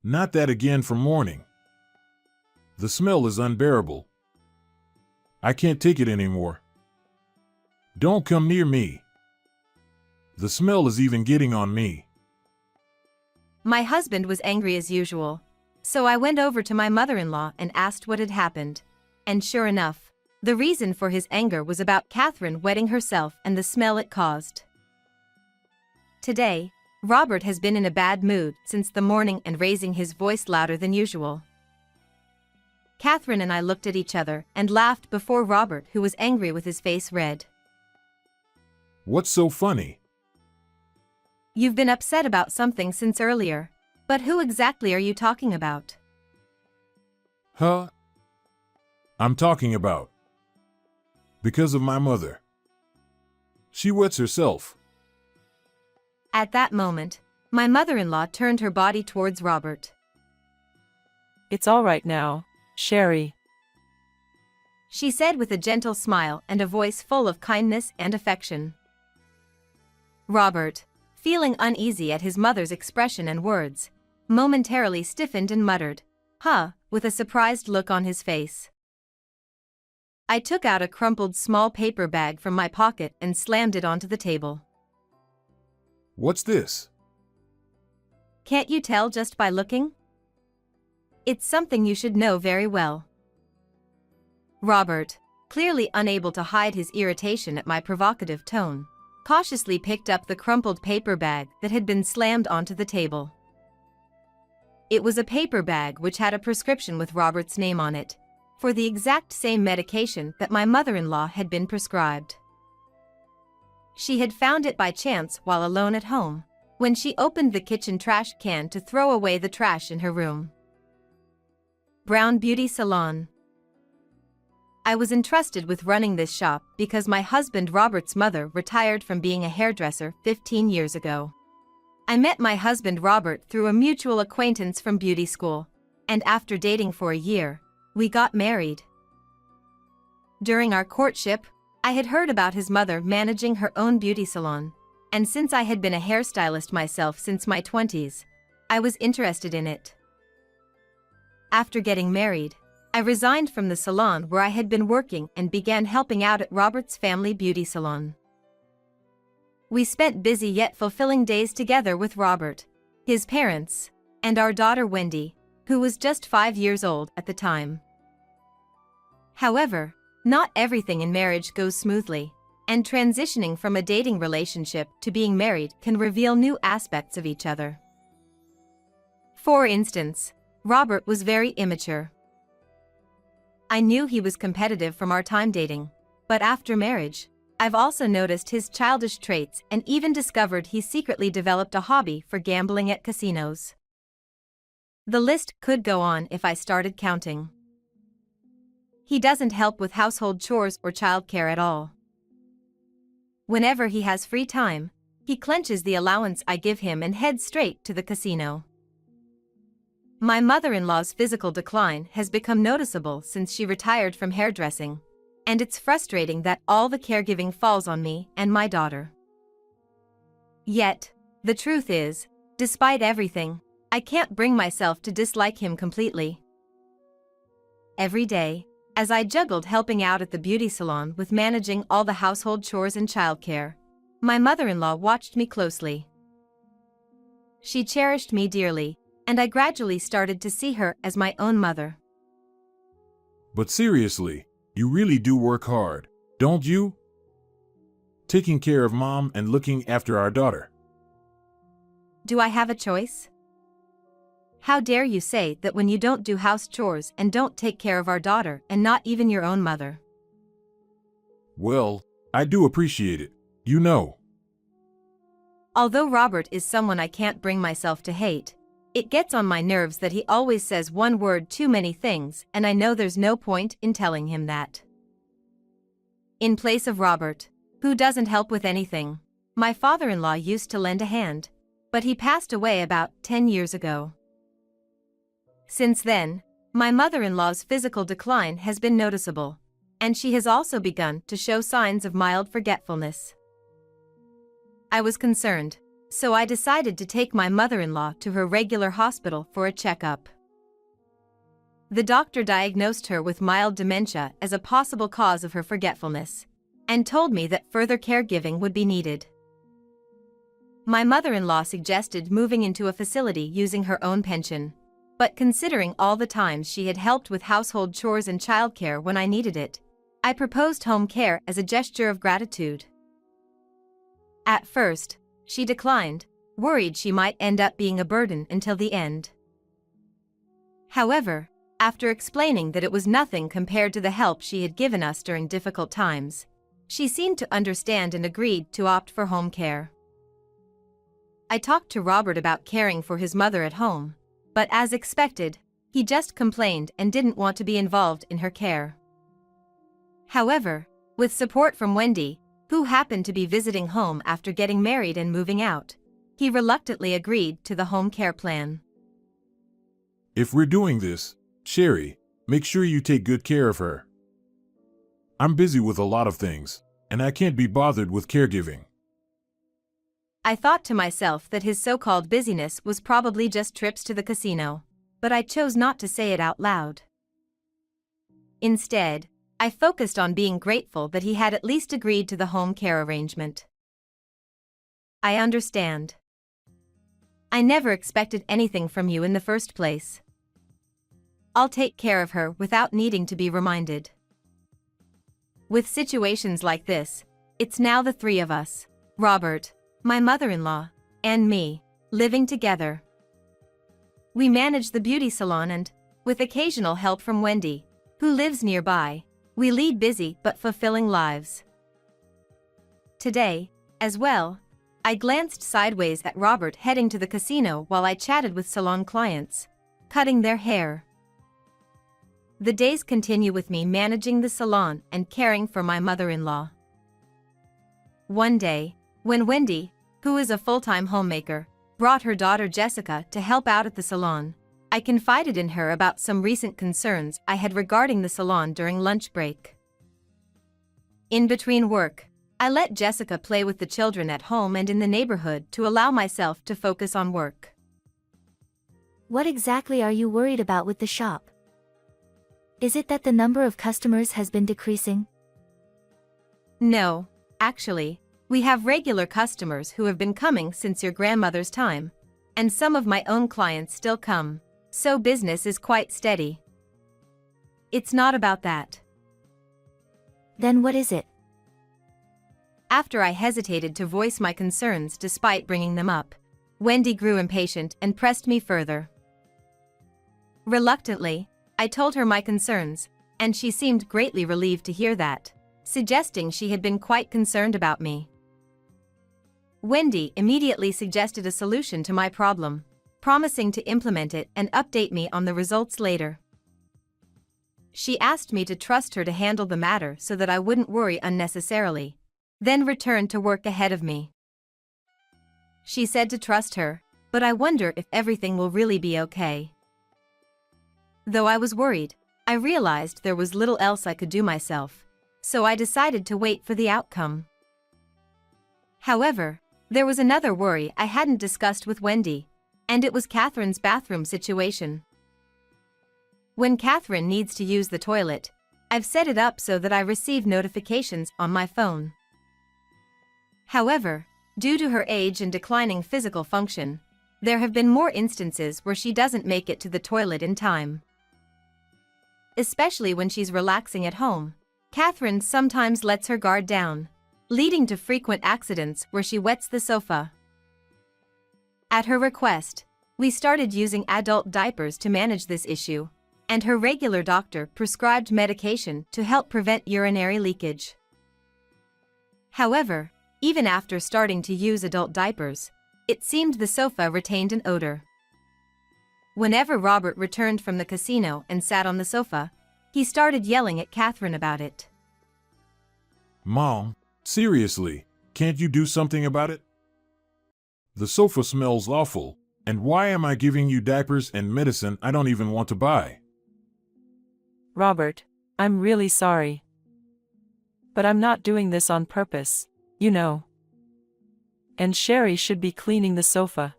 Not that again for morning. The smell is unbearable. I can't take it anymore. Don't come near me. The smell is even getting on me. My husband was angry as usual, so I went over to my mother-in-law and asked what had happened. And sure enough, the reason for his anger was about Catherine wetting herself and the smell it caused. Today, Robert has been in a bad mood since the morning and raising his voice louder than usual. Catherine and I looked at each other and laughed before Robert, who was angry with his face red. What's so funny? You've been upset about something since earlier, but who exactly are you talking about? Huh? I'm talking about. Because of my mother. She wets herself. At that moment, my mother-in-law turned her body towards Robert. It's all right now, Sherry. She said with a gentle smile and a voice full of kindness and affection. Robert, feeling uneasy at his mother's expression and words, momentarily stiffened and muttered, "Huh," with a surprised look on his face. I took out a crumpled small paper bag from my pocket and slammed it onto the table. What's this? Can't you tell just by looking? It's something you should know very well. Robert, clearly unable to hide his irritation at my provocative tone, cautiously picked up the crumpled paper bag that had been slammed onto the table. It was a paper bag which had a prescription with Robert's name on it, for the exact same medication that my mother-in-law had been prescribed. She had found it by chance while alone at home, when she opened the kitchen trash can to throw away the trash in her room. Brown Beauty Salon. I was entrusted with running this shop because my husband Robert's mother retired from being a hairdresser 15 years ago. I met my husband Robert through a mutual acquaintance from beauty school, and after dating for a year, we got married. During our courtship, I had heard about his mother managing her own beauty salon, and since I had been a hairstylist myself since my 20s, I was interested in it. After getting married, I resigned from the salon where I had been working and began helping out at Robert's family beauty salon. We spent busy yet fulfilling days together with Robert, his parents, and our daughter Wendy, who was just 5 years old at the time. However, not everything in marriage goes smoothly, and transitioning from a dating relationship to being married can reveal new aspects of each other. For instance, Robert was very immature. I knew he was competitive from our time dating, but after marriage, I've also noticed his childish traits and even discovered he secretly developed a hobby for gambling at casinos. The list could go on if I started counting. He doesn't help with household chores or childcare at all. Whenever he has free time, he clenches the allowance I give him and heads straight to the casino. My mother-in-law's physical decline has become noticeable since she retired from hairdressing, and it's frustrating that all the caregiving falls on me and my daughter. Yet, the truth is, despite everything, I can't bring myself to dislike him completely. Every day, as I juggled helping out at the beauty salon with managing all the household chores and childcare, my mother-in-law watched me closely. She cherished me dearly, and I gradually started to see her as my own mother. But seriously, you really do work hard, don't you? Taking care of Mom and looking after our daughter. Do I have a choice? How dare you say that when you don't do house chores and don't take care of our daughter and not even your own mother? Well, I do appreciate it, you know. Although Robert is someone I can't bring myself to hate, it gets on my nerves that he always says one word too many things, and I know there's no point in telling him that. In place of Robert, who doesn't help with anything, my father-in-law used to lend a hand, but he passed away about 10 years ago. Since then, my mother-in-law's physical decline has been noticeable, and she has also begun to show signs of mild forgetfulness. I was concerned, so I decided to take my mother-in-law to her regular hospital for a checkup. The doctor diagnosed her with mild dementia as a possible cause of her forgetfulness, and told me that further caregiving would be needed. My mother-in-law suggested moving into a facility using her own pension, but considering all the times she had helped with household chores and childcare when I needed it, I proposed home care as a gesture of gratitude. At first, she declined, worried she might end up being a burden until the end. However, after explaining that it was nothing compared to the help she had given us during difficult times, she seemed to understand and agreed to opt for home care. I talked to Robert about caring for his mother at home, but as expected, he just complained and didn't want to be involved in her care. However, with support from Wendy, who happened to be visiting home after getting married and moving out, he reluctantly agreed to the home care plan. If we're doing this, Sherry, make sure you take good care of her. I'm busy with a lot of things, and I can't be bothered with caregiving. I thought to myself that his so-called busyness was probably just trips to the casino, but I chose not to say it out loud. Instead, I focused on being grateful that he had at least agreed to the home care arrangement. I understand. I never expected anything from you in the first place. I'll take care of her without needing to be reminded. With situations like this, it's now the three of us, Robert, my mother-in-law, and me, living together. We manage the beauty salon and, with occasional help from Wendy, who lives nearby, we lead busy but fulfilling lives. Today, as well, I glanced sideways at Robert heading to the casino while I chatted with salon clients, cutting their hair. The days continue with me managing the salon and caring for my mother-in-law. One day, when Wendy, who is a full-time homemaker, brought her daughter Jessica to help out at the salon, I confided in her about some recent concerns I had regarding the salon during lunch break. In between work, I let Jessica play with the children at home and in the neighborhood to allow myself to focus on work. What exactly are you worried about with the shop? Is it that the number of customers has been decreasing? No, actually, we have regular customers who have been coming since your grandmother's time, and some of my own clients still come, so business is quite steady. It's not about that. Then what is it? After I hesitated to voice my concerns despite bringing them up, Wendy grew impatient and pressed me further. Reluctantly, I told her my concerns, and she seemed greatly relieved to hear that, suggesting she had been quite concerned about me. Wendy immediately suggested a solution to my problem, promising to implement it and update me on the results later. She asked me to trust her to handle the matter so that I wouldn't worry unnecessarily, then returned to work ahead of me. She said to trust her, but I wonder if everything will really be okay. Though I was worried, I realized there was little else I could do myself, so I decided to wait for the outcome. However, there was another worry I hadn't discussed with Wendy, and it was Catherine's bathroom situation. When Catherine needs to use the toilet, I've set it up so that I receive notifications on my phone. However, due to her age and declining physical function, there have been more instances where she doesn't make it to the toilet in time. Especially when she's relaxing at home, Catherine sometimes lets her guard down, leading to frequent accidents where she wets the sofa. At her request, we started using adult diapers to manage this issue, and her regular doctor prescribed medication to help prevent urinary leakage. However, even after starting to use adult diapers, it seemed the sofa retained an odor. Whenever Robert returned from the casino and sat on the sofa, he started yelling at Catherine about it. Mom, seriously, can't you do something about it? The sofa smells awful, and why am I giving you diapers and medicine I don't even want to buy? Robert, I'm really sorry. But I'm not doing this on purpose, you know. And Sherry should be cleaning the sofa.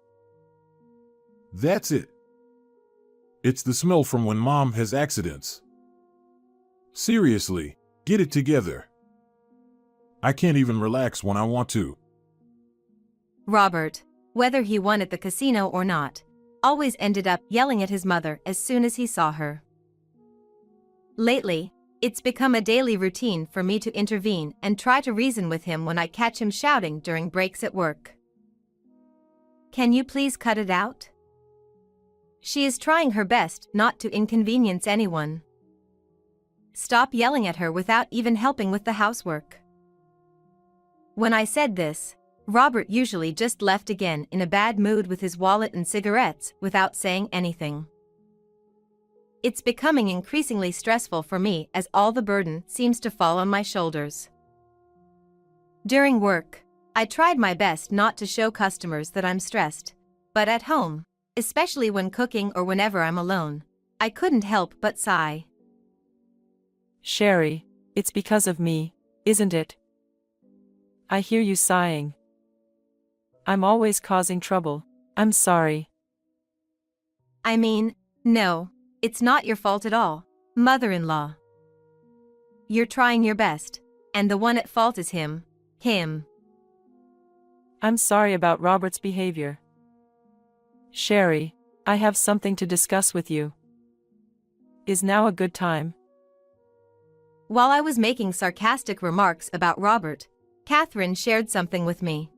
That's it. It's the smell from when Mom has accidents. Seriously, get it together. I can't even relax when I want to. Robert, whether he won at the casino or not, always ended up yelling at his mother as soon as he saw her. Lately, it's become a daily routine for me to intervene and try to reason with him when I catch him shouting during breaks at work. Can you please cut it out? She is trying her best not to inconvenience anyone. Stop yelling at her without even helping with the housework. When I said this, Robert usually just left again in a bad mood with his wallet and cigarettes without saying anything. It's becoming increasingly stressful for me as all the burden seems to fall on my shoulders. During work, I tried my best not to show customers that I'm stressed, but at home, especially when cooking or whenever I'm alone, I couldn't help but sigh. Sherry, it's because of me, isn't it? I hear you sighing. I'm always causing trouble. I'm sorry. I mean, no, it's not your fault at all, mother-in-law. You're trying your best, and the one at fault is him. I'm sorry about Robert's behavior. Sherry, I have something to discuss with you. Is now a good time? While I was making sarcastic remarks about Robert, Catherine shared something with me.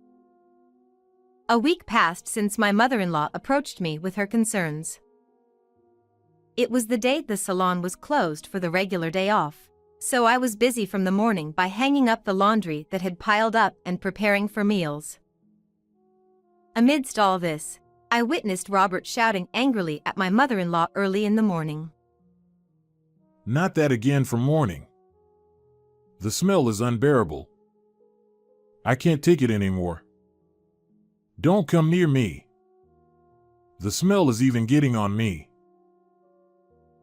A week passed since my mother-in-law approached me with her concerns. It was the day the salon was closed for the regular day off, so I was busy from the morning by hanging up the laundry that had piled up and preparing for meals. Amidst all this, I witnessed Robert shouting angrily at my mother-in-law early in the morning. Not that again for morning. The smell is unbearable. I can't take it anymore. Don't come near me. The smell is even getting on me.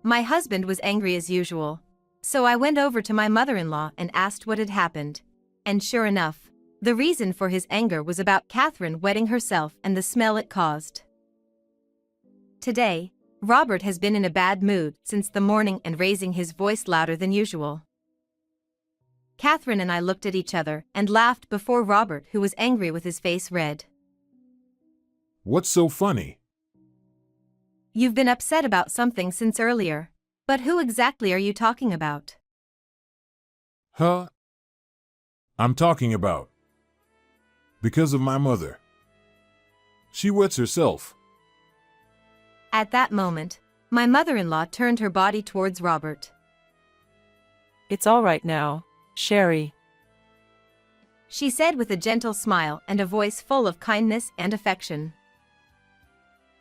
My husband was angry as usual, so I went over to my mother-in-law and asked what had happened, and sure enough, the reason for his anger was about Catherine wetting herself and the smell it caused. Today, Robert has been in a bad mood since the morning and raising his voice louder than usual. Catherine and I looked at each other and laughed before Robert, who was angry with his face red. What's so funny? You've been upset about something since earlier, but who exactly are you talking about? Huh? I'm talking about. Because of my mother. She wets herself. At that moment, my mother-in-law turned her body towards Robert. It's all right now, Sherry. She said with a gentle smile and a voice full of kindness and affection.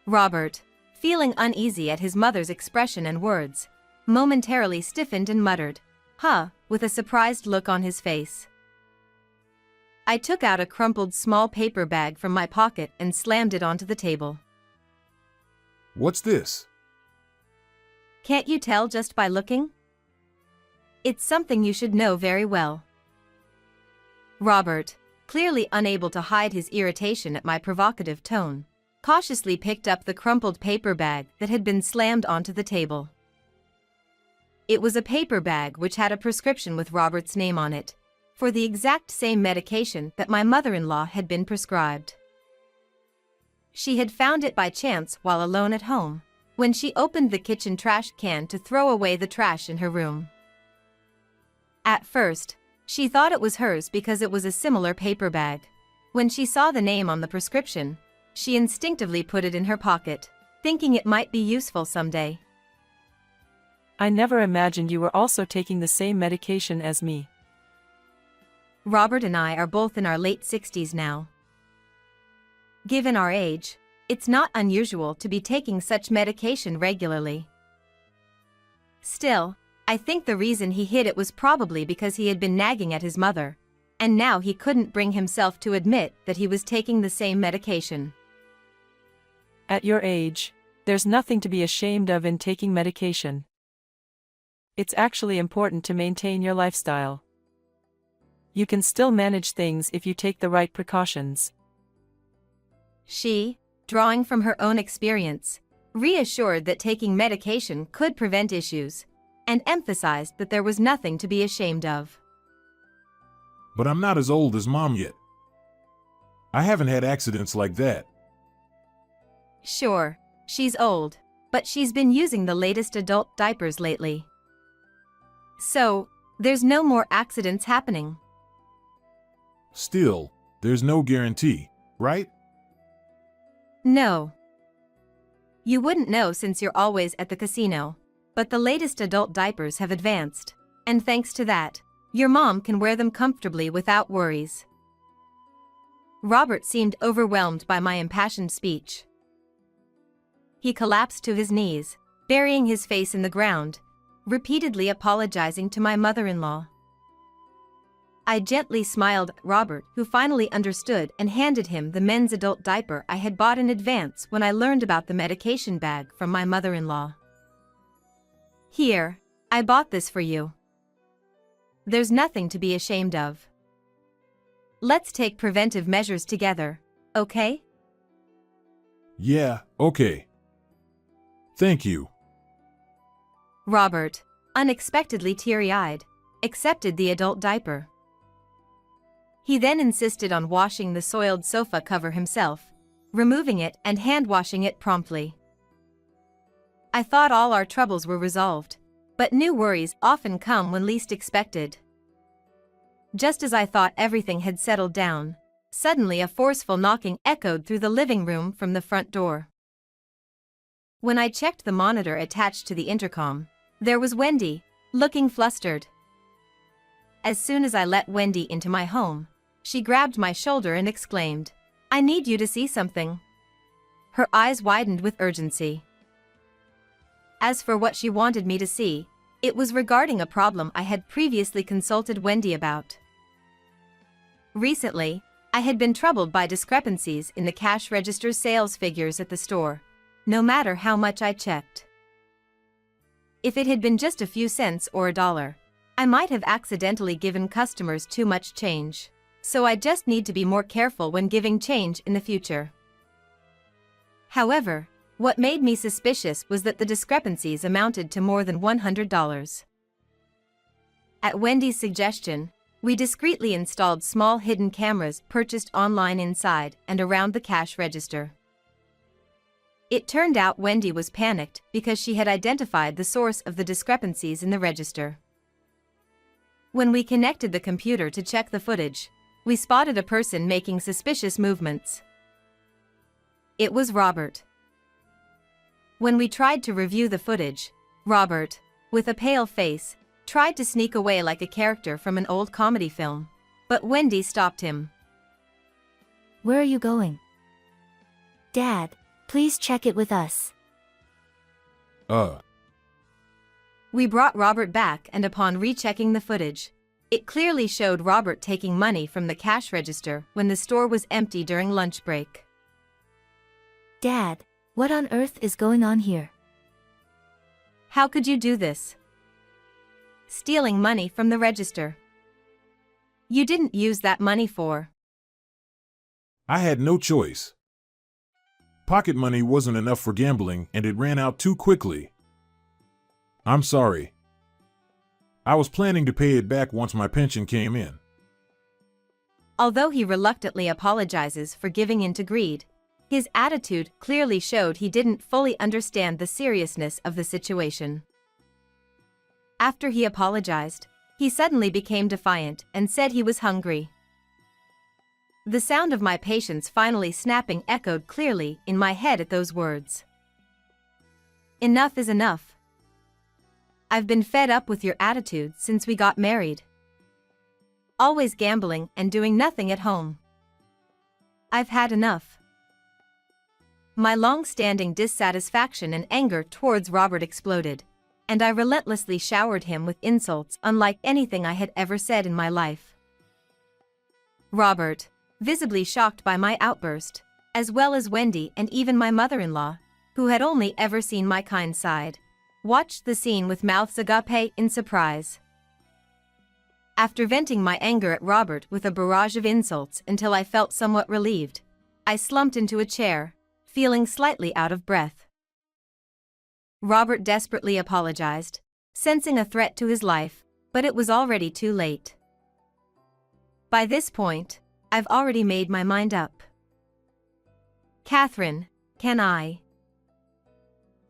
Robert, feeling uneasy at his mother's expression and words, momentarily stiffened and muttered, "Huh," with a surprised look on his face. I took out a crumpled small paper bag from my pocket and slammed it onto the table. What's this? Can't you tell just by looking? It's something you should know very well. Robert, clearly unable to hide his irritation at my provocative tone, cautiously picked up the crumpled paper bag that had been slammed onto the table. It was a paper bag which had a prescription with Robert's name on it, for the exact same medication that my mother-in-law had been prescribed. She had found it by chance while alone at home, when she opened the kitchen trash can to throw away the trash in her room. At first, she thought it was hers because it was a similar paper bag. When she saw the name on the prescription, she instinctively put it in her pocket, thinking it might be useful someday. I never imagined you were also taking the same medication as me. Robert and I are both in our late 60s now. Given our age, it's not unusual to be taking such medication regularly. Still, I think the reason he hid it was probably because he had been nagging at his mother, and now he couldn't bring himself to admit that he was taking the same medication. At your age, there's nothing to be ashamed of in taking medication. It's actually important to maintain your lifestyle. You can still manage things if you take the right precautions. She, drawing from her own experience, reassured that taking medication could prevent issues, and emphasized that there was nothing to be ashamed of. But I'm not as old as Mom yet. I haven't had accidents like that. Sure, she's old, but she's been using the latest adult diapers lately. So, there's no more accidents happening. Still, there's no guarantee, right? No. You wouldn't know since you're always at the casino, but the latest adult diapers have advanced, and thanks to that, your mom can wear them comfortably without worries. Robert seemed overwhelmed by my impassioned speech. He collapsed to his knees, burying his face in the ground, repeatedly apologizing to my mother-in-law. I gently smiled at Robert, who finally understood, and handed him the men's adult diaper I had bought in advance when I learned about the medication bag from my mother-in-law. Here, I bought this for you. There's nothing to be ashamed of. Let's take preventive measures together, okay? Yeah, okay. Thank you. Robert, unexpectedly teary-eyed, accepted the adult diaper. He then insisted on washing the soiled sofa cover himself, removing it and hand-washing it promptly. I thought all our troubles were resolved, but new worries often come when least expected. Just as I thought everything had settled down, suddenly a forceful knocking echoed through the living room from the front door. When I checked the monitor attached to the intercom, there was Wendy, looking flustered. As soon as I let Wendy into my home, she grabbed my shoulder and exclaimed, "I need you to see something." Her eyes widened with urgency. As for what she wanted me to see, it was regarding a problem I had previously consulted Wendy about. Recently, I had been troubled by discrepancies in the cash register sales figures at the store, no matter how much I checked. If it had been just a few cents or $1, I might have accidentally given customers too much change, so I just need to be more careful when giving change in the future. However, what made me suspicious was that the discrepancies amounted to more than $100. At Wendy's suggestion, we discreetly installed small hidden cameras purchased online inside and around the cash register. It turned out Wendy was panicked because she had identified the source of the discrepancies in the register. When we connected the computer to check the footage, we spotted a person making suspicious movements. It was Robert. When we tried to review the footage, Robert, with a pale face, tried to sneak away like a character from an old comedy film, but Wendy stopped him. Where are you going? Dad, please check it with us. We brought Robert back, and upon rechecking the footage, it clearly showed Robert taking money from the cash register when the store was empty during lunch break. Dad, what on earth is going on here? How could you do this? Stealing money from the register. You didn't use that money for. I had no choice. Pocket money wasn't enough for gambling, and it ran out too quickly. I'm sorry. I was planning to pay it back once my pension came in. Although he reluctantly apologizes for giving in to greed, his attitude clearly showed he didn't fully understand the seriousness of the situation. After he apologized, he suddenly became defiant and said he was hungry. The sound of my patience finally snapping echoed clearly in my head at those words. Enough is enough. I've been fed up with your attitude since we got married. Always gambling and doing nothing at home. I've had enough. My long-standing dissatisfaction and anger towards Robert exploded, and I relentlessly showered him with insults unlike anything I had ever said in my life. Robert, visibly shocked by my outburst, as well as Wendy and even my mother-in-law, who had only ever seen my kind side, watched the scene with mouths agape in surprise. After venting my anger at Robert with a barrage of insults until I felt somewhat relieved, I slumped into a chair, feeling slightly out of breath. Robert desperately apologized, sensing a threat to his life, but it was already too late. By this point, I've already made my mind up. Catherine, can I?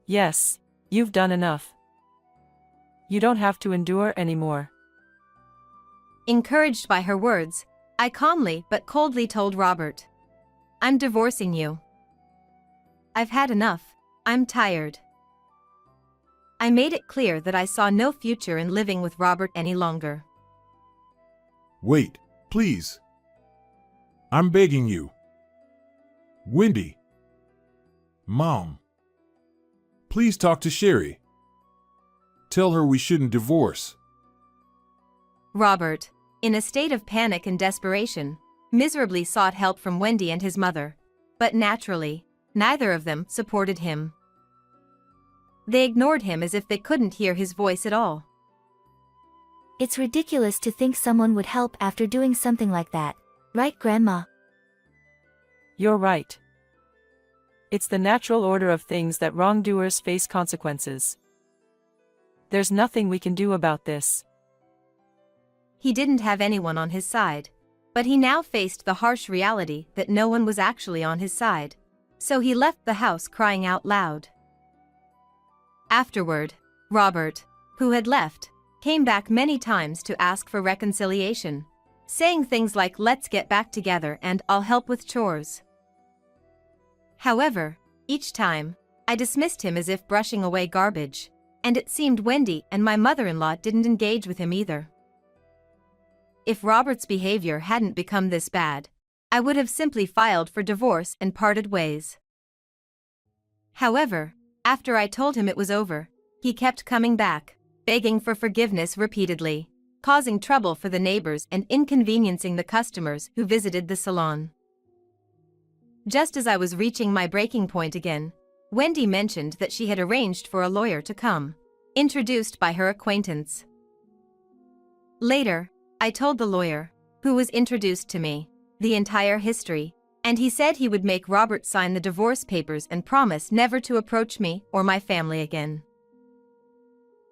Yes, you've done enough. You don't have to endure anymore. Encouraged by her words, I calmly but coldly told Robert, I'm divorcing you. I've had enough, I'm tired. I made it clear that I saw no future in living with Robert any longer. Wait, please. I'm begging you. Wendy. Mom. Please talk to Sherry. Tell her we shouldn't divorce. Robert, in a state of panic and desperation, miserably sought help from Wendy and his mother, but naturally, neither of them supported him. They ignored him as if they couldn't hear his voice at all. It's ridiculous to think someone would help after doing something like that, right, Grandma? You're right. It's the natural order of things that wrongdoers face consequences. There's nothing we can do about this. He didn't have anyone on his side, but he now faced the harsh reality that no one was actually on his side, so he left the house crying out loud. Afterward, Robert, who had left, came back many times to ask for reconciliation, saying things like "let's get back together" and "I'll help with chores." However, each time, I dismissed him as if brushing away garbage, and it seemed Wendy and my mother-in-law didn't engage with him either. If Robert's behavior hadn't become this bad, I would have simply filed for divorce and parted ways. However, after I told him it was over, he kept coming back, begging for forgiveness repeatedly, causing trouble for the neighbors and inconveniencing the customers who visited the salon. Just as I was reaching my breaking point again, Wendy mentioned that she had arranged for a lawyer to come, introduced by her acquaintance. Later, I told the lawyer, who was introduced to me, the entire history, and he said he would make Robert sign the divorce papers and promise never to approach me or my family again.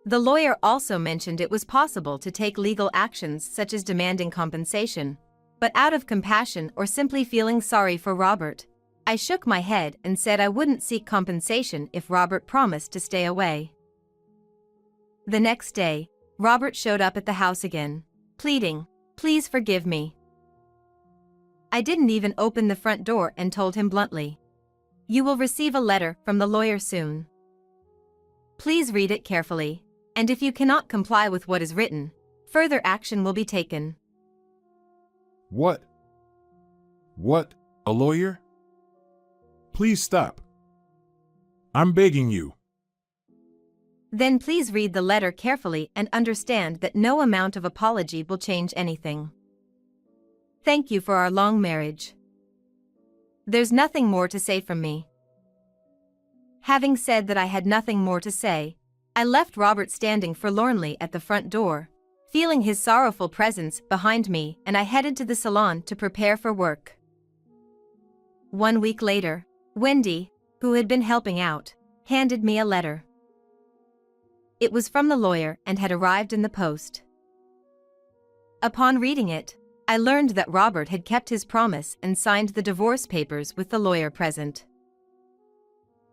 The lawyer also mentioned it was possible to take legal actions such as demanding compensation, but out of compassion or simply feeling sorry for Robert, I shook my head and said I wouldn't seek compensation if Robert promised to stay away. The next day, Robert showed up at the house again, pleading, "Please forgive me." I didn't even open the front door and told him bluntly, "You will receive a letter from the lawyer soon. Please read it carefully, and if you cannot comply with what is written, further action will be taken." What? What? A lawyer? Please stop. I'm begging you. Then please read the letter carefully and understand that no amount of apology will change anything. Thank you for our long marriage. There's nothing more to say from me. Having said that I had nothing more to say, I left Robert standing forlornly at the front door, feeling his sorrowful presence behind me, and I headed to the salon to prepare for work. 1 week later, Wendy, who had been helping out, handed me a letter. It was from the lawyer and had arrived in the post. Upon reading it, I learned that Robert had kept his promise and signed the divorce papers with the lawyer present.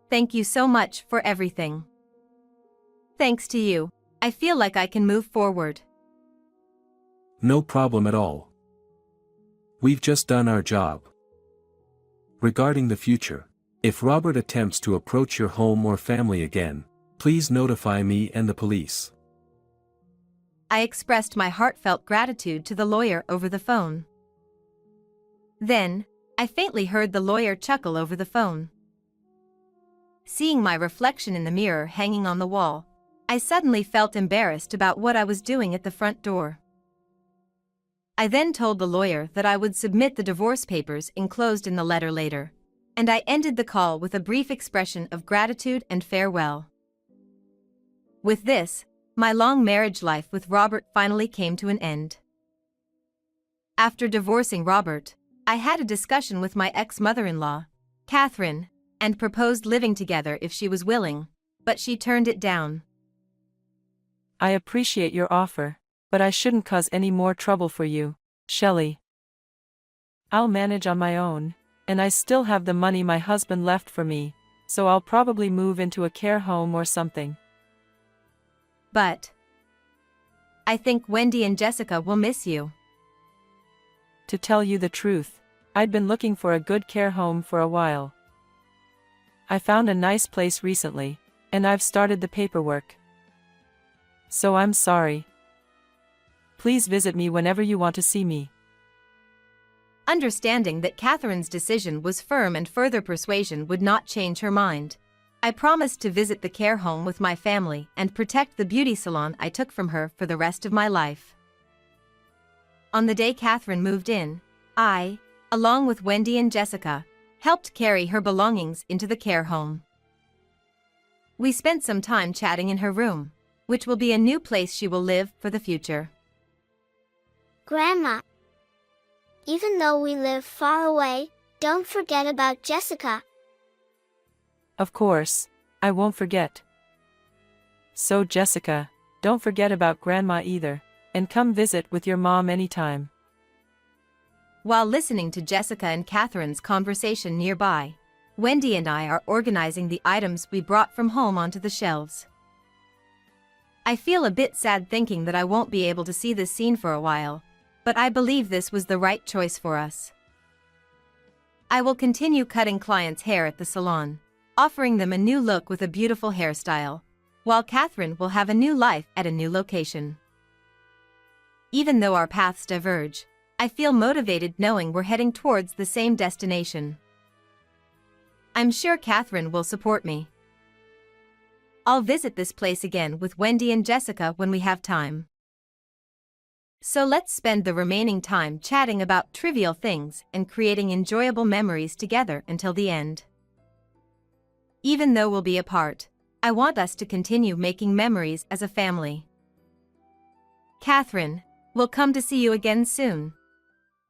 Thank you so much for everything. Thanks to you, I feel like I can move forward. No problem at all. We've just done our job. Regarding the future, if Robert attempts to approach your home or family again, please notify me and the police. I expressed my heartfelt gratitude to the lawyer over the phone. Then, I faintly heard the lawyer chuckle over the phone. Seeing my reflection in the mirror hanging on the wall, I suddenly felt embarrassed about what I was doing at the front door. I then told the lawyer that I would submit the divorce papers enclosed in the letter later, and I ended the call with a brief expression of gratitude and farewell. With this, my long marriage life with Robert finally came to an end. After divorcing Robert, I had a discussion with my ex-mother-in-law, Catherine, and proposed living together if she was willing, but she turned it down. I appreciate your offer, but I shouldn't cause any more trouble for you, Shelley. I'll manage on my own, and I still have the money my husband left for me, so I'll probably move into a care home or something. But I think Wendy and Jessica will miss you. To tell you the truth, I'd been looking for a good care home for a while. I found a nice place recently, and I've started the paperwork. So I'm sorry. Please visit me whenever you want to see me. Understanding that Catherine's decision was firm and further persuasion would not change her mind, I promised to visit the care home with my family and protect the beauty salon I took from her for the rest of my life. On the day Catherine moved in, I, along with Wendy and Jessica, helped carry her belongings into the care home. We spent some time chatting in her room, which will be a new place she will live for the future. Grandma, even though we live far away, don't forget about Jessica. Of course, I won't forget. So Jessica, don't forget about Grandma either, and come visit with your mom anytime. While listening to Jessica and Catherine's conversation nearby, Wendy and I are organizing the items we brought from home onto the shelves. I feel a bit sad thinking that I won't be able to see this scene for a while, but I believe this was the right choice for us. I will continue cutting clients' hair at the salon, offering them a new look with a beautiful hairstyle, while Catherine will have a new life at a new location. Even though our paths diverge, I feel motivated knowing we're heading towards the same destination. I'm sure Catherine will support me. I'll visit this place again with Wendy and Jessica when we have time. So let's spend the remaining time chatting about trivial things and creating enjoyable memories together until the end. Even though we'll be apart, I want us to continue making memories as a family. Catherine, we'll come to see you again soon.